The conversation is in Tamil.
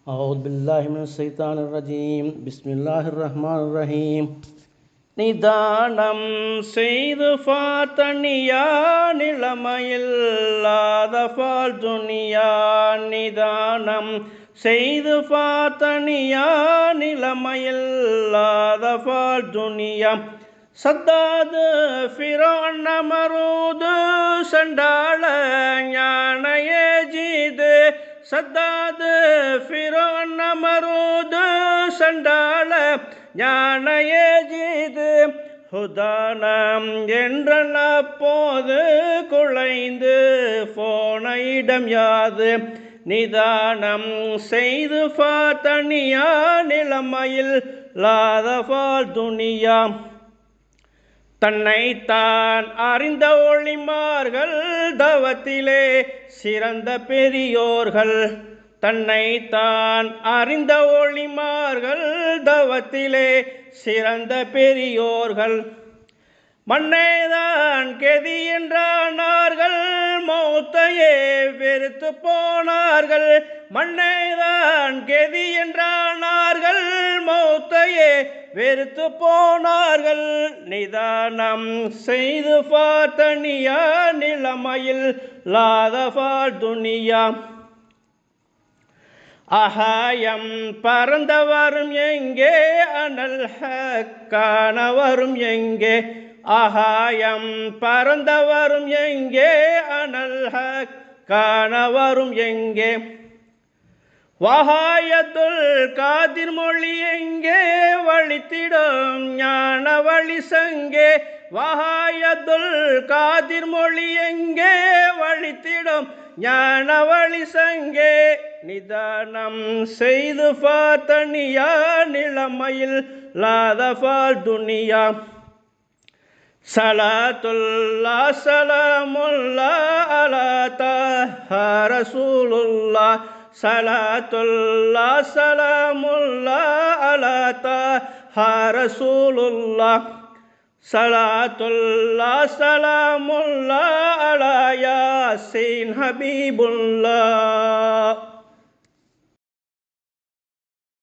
أعوذ بالله من الشيطان الرجيم بسم الله الرحمن الرحيم நிதானம் செய்து பார்த்தனியா நிலைமையில்லாத பால் துனியா நிதானம் செய்து பார்த்தனியா நிலைமையில்லாத பால் துனியா சத்தாது ஃபிரௌன் நமரூது சண்டாள ஞானயே ஜீது சத்தாது ஃபிரௌன் நமரூது சண்டாள ஞானயே ஜீது ஹுதானம் என்றன அப்போது குலைந்து போன இடம் யாது நிதானம் செய்து பார்த்தனியா நிலைமையில் லாதபால் துனியா தன்னைத்தான் அறிந்த ஒளிமார்கள் தவத்திலே சிறந்த பெரியோர்கள் தன்னைத்தான் அறிந்த ஒளிமார்கள் தவத்திலே சிறந்த பெரியோர்கள் மன்னேதான் கெதி என்றானார்கள் மௌத்தையே வெறுத்து போனார்கள் மன்னேதான் கெதி என்றானார்கள் மௌத்தையே வெறுத்து போனார்கள் நிதானம் செய்து பார்த்தனியா நிலைமையில் லாதபால் துனியா அகாயம் பறந்தவரும் எங்கே அனல் காணவரும் எங்கே அகாயம் பறந்தவரும் எங்கே அனல் காணவரும் எங்கே வஹாயத்துல் காதிர் மொழி எங்கே வழித்திடும் ஞான வழி சங்கே வஹாயத்துல் காதிர் மொழி எங்கே வழித்திடும் ஞான வழி சங்கே நிதானம் செய்து பார்த்தனியா நிலைமையில் லாதபால் துனியா சலாத்துல்லா சலாமுல்லா அலா தஹா ரசூலுல்லாஹ் சலாத்துல்லா சலாமுல்லா அலா தஹா ரசூலுல்லாஹ் சலாத்துல்லா சலாமுல்லா அலா யாசீன் ஹபீபுல்லாஹ்